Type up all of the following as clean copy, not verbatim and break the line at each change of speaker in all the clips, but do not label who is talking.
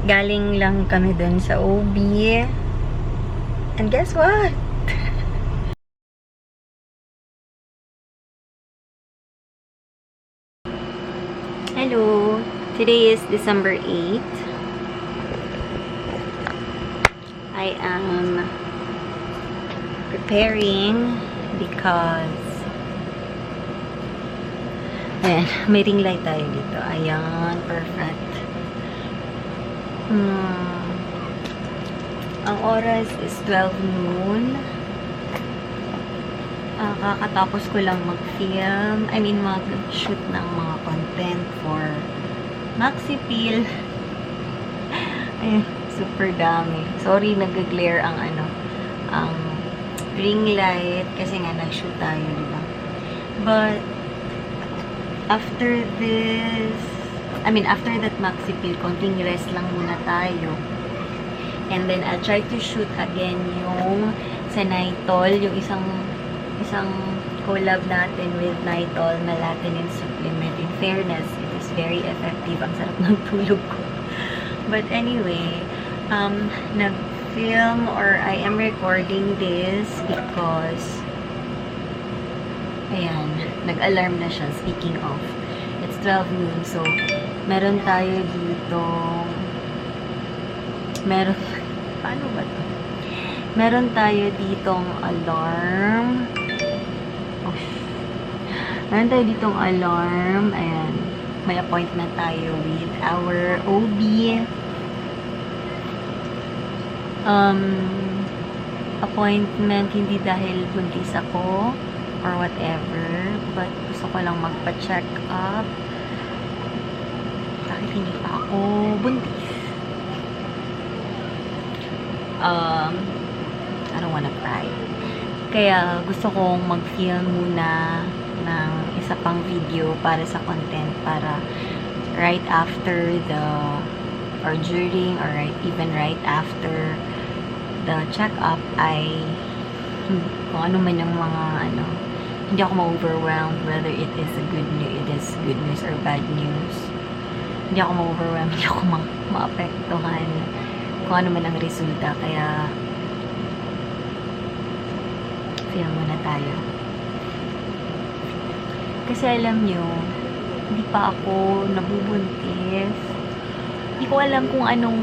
Galing lang kami dun sa OB. And guess what? Hello! Today is December 8th. I am preparing because ayan, may ring light tayo dito. Ayan, perfect. Ang oras is 12 noon. Kakatapos ko lang mag-film. Mag-shoot ng mga content for Maxipil. Ayan, super dami. Sorry, nag-glare ang ang ring light kasi nga nag-shoot tayo, diba? But after that Maxipil, konting rest lang muna tayo. And then I'll try to shoot again yung sa Nitol, yung isang collab natin with Nitol, melatonin supplement. In fairness, it is very effective. Ang sarap ng tulog ko. But anyway, nag-film or I am recording this because ayan, nag-alarm na siya. Speaking of, it's 12 noon. So, meron tayo dito paano ba to? Meron tayo ditong alarm. Meron tayo ditong alarm. Ayan. May appointment tayo with our OB. Appointment hindi dahil buntis ako or whatever. But gusto ko lang magpa-check up. Bakit hindi pa ako buntis? I don't wanna cry. Kaya gusto kong mag-film muna ng isa pang video para sa content, para right after or during or even right after the check-up ay kung ano man yung mga hindi ako ma-overwhelmed whether it is good news or bad news. Hindi ako ma-overwhelmed, hindi ako maapektuhan kung ano man ang resulta. Kaya film muna tayo. Kasi alam nyo, hindi pa ako nabubuntis. Hindi ko alam kung anong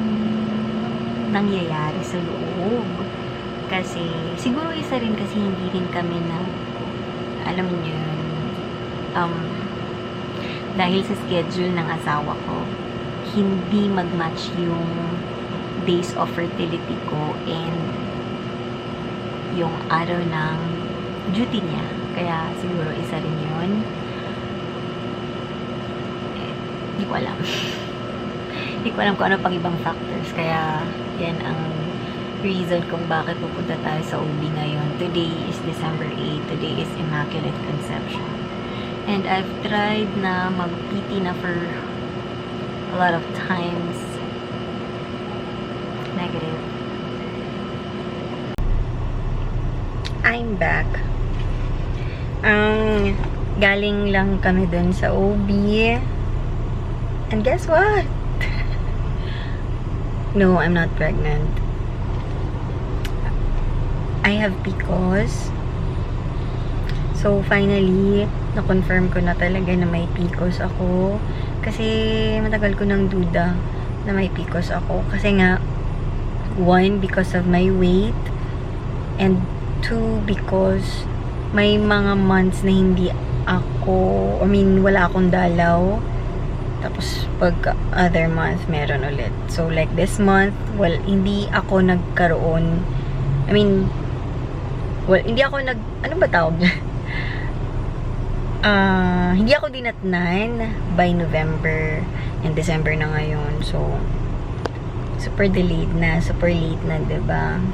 nangyayari sa loob. Kasi, siguro isa rin kasi hindi rin kami alam nyo, dahil sa schedule ng asawa ko, hindi mag-match yung days of fertility ko and yung araw ng duty niya. Kaya siguro isa rin yun. Hindi ko alam. Hindi ko alam kung ano pang ibang factors. Kaya yan ang reason kung bakit pupunta tayo sa OB ngayon. Today is December 8. Today is Immaculate Conception. And I've tried na mag-PT na for a lot of times. Negative. I'm back. Galing lang kami dun sa OB. And guess what? No, I'm not pregnant. I have PCOS. So, finally, na-confirm ko na talaga na may PCOS ako. Kasi, matagal ko nang duda na may PCOS ako. Kasi nga, 1, because of my weight. And 2, because may mga months na hindi ako, wala akong dalaw. Tapos, pag other month, meron ulit. So, like this month, hindi ako nagkaroon, hindi ako ano ba tawag? Hindi ako dinatnan by November and December na ngayon. So, super delayed na, super late na, diba?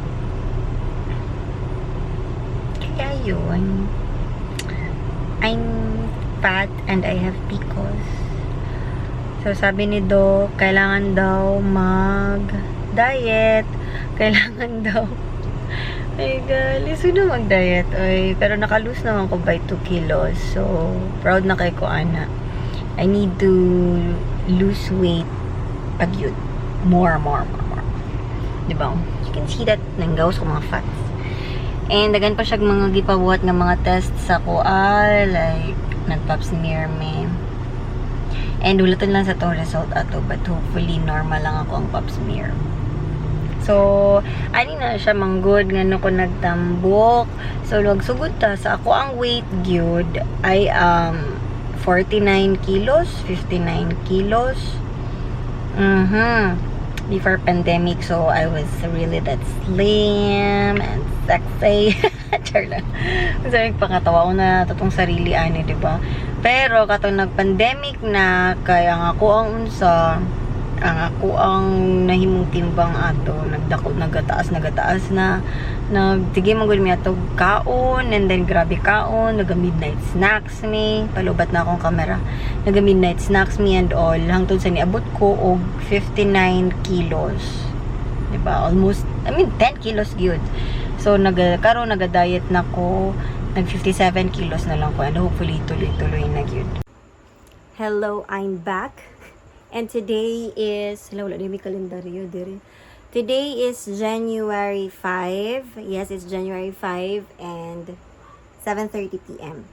Kaya yun. I'm fat and I have PCOS. So, sabi ni Doc, kailangan daw mag-diet. Kailangan daw. Ay, galis na mag-diet. Ay, pero nakalose naman ko by 2 kilos. So, proud na kay ko, Ana. I need to lose weight pag yun. more. Diba? You can see that nanggawas ko mga fats. And dagan pa siya mga gipabuhat nga mga tests sa ko, like nag-pap smear me. And ulaton lang sa tong result ato, but hopefully normal lang ako ang pap smear. So, ani na siya manggod nga ko nagtambok. So, lugsugod ta sa ako ang weight gyud ay 49 kilos, 59 kilos. Before pandemic, so I was really that slim and sexy. Char lang. Kasi nagpakatawa ko na tatong sarili ani, diba? Pero katong nag-pandemic na, kaya nga ako ang unsa, ang ako ang nahimong timbang ato, nagataas na, sige manggod mi ato kaon, and then grabe kaon, naga-midnight snacks mi, palubat na akong kamera, naga-midnight snacks mi and all, hangtod sa niabot ko og 59 kilos. Diba? Almost, 10 kilos gyud. So, naga-diet na ko, nag-57 kilos na lang ko, and hopefully tuloy-tuloy na gyud. Hello, I'm back. And today is, wala na may kalendaryo dire. Today is January 5. Yes, it's January 5 and 7:30 p.m.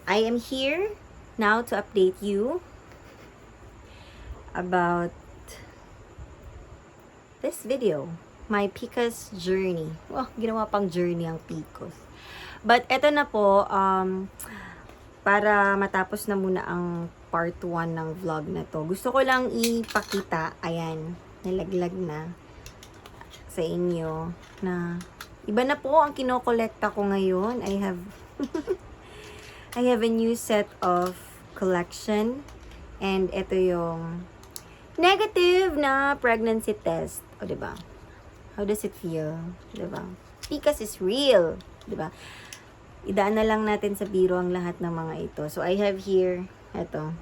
I am here now to update you about this video, my PCOS journey. Well, ginawa pang journey ang PCOS. But eto na po, para matapos na muna ang part 1 ng vlog na to. Gusto ko lang ipakita, ayan, nalaglag na sa inyo na iba na po ang kinokolekta ko ngayon. I have I have a new set of collection, and ito yung negative na pregnancy test. O, diba? How does it feel? Diba? PCOS is real. Diba? Idaan na lang natin sa biro ang lahat ng mga ito. So, I have here, eto,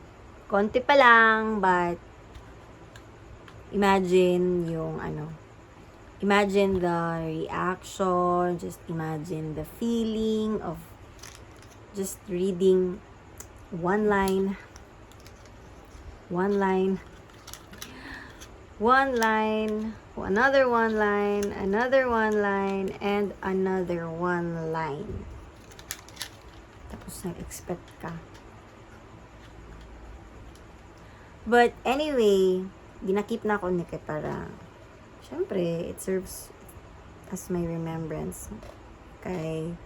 konti pa lang, but imagine yung imagine the reaction, just imagine the feeling of just reading one line, another one line, and another one line. Tapos nag-expect ka. But anyway, ginakip na ako ni para, syempre, it serves as my remembrance. Kay,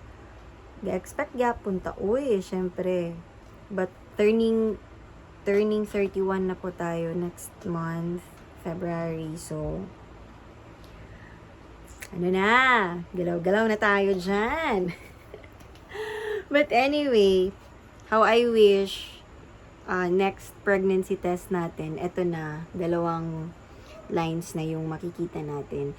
ga-expect punta, uy, syempre. But turning 31 na po tayo next month, February. So, ano na, galaw-galaw na tayo dyan. But anyway, how I wish next pregnancy test natin, eto na, 2 lines na yung makikita natin.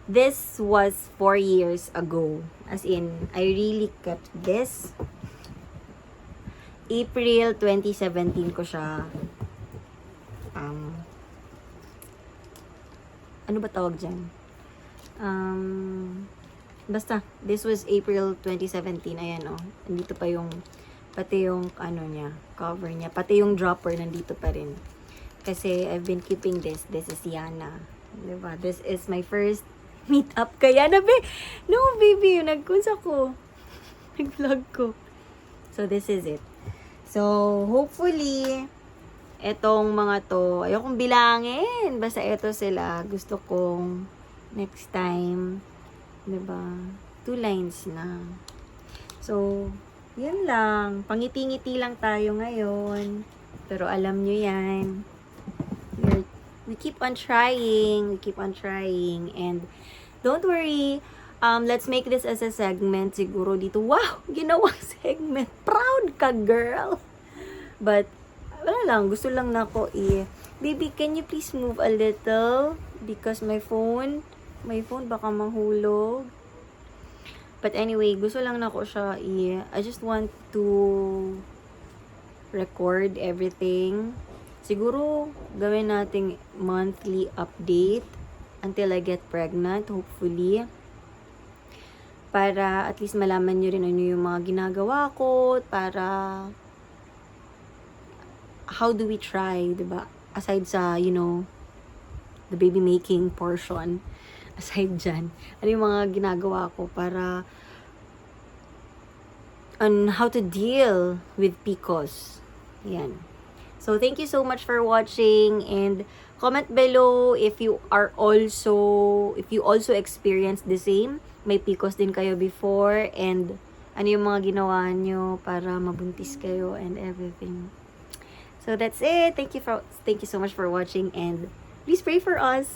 This was 4 years ago. As in, I really kept this. April 2017 ko siya, ano ba tawag dyan? Basta, this was April 2017. Ayan, oh. Nandito pa yung, pati yung, niya, cover niya. Pati yung dropper, nandito pa rin. Kasi, I've been keeping this. This is Yana. Diba? This is my first meet-up kay Yana, No, baby, yung nagkunsa ko. Nag-vlog ko. So, this is it. So, hopefully, etong mga to, ayokong bilangin. Basta eto sila. Gusto kong next time, diba? 2 lines na. So, yan lang. Pangiti-ngiti lang tayo ngayon. Pero alam nyo yan. We keep on trying. And don't worry. Let's make this as a segment siguro dito. Wow! Ginawang segment. Proud ka, girl! But, wala lang. Gusto lang na ako Baby, can you please move a little? Because my phone baka mahulog. But anyway, gusto lang na ako siya I just want to record everything. Siguro, gawin nating monthly update until I get pregnant, hopefully. Para at least malaman nyo rin ano yung mga ginagawa ko, para how do we try, diba? Aside sa, the baby making portion. Aside dyan, ano yung mga ginagawa ko para on how to deal with PCOS. Yan. So, thank you so much for watching, and comment below if you also experienced the same. May PCOS din kayo before, and ano yung mga ginawa nyo para mabuntis kayo and everything. So, that's it. Thank you so much for watching, and please pray for us.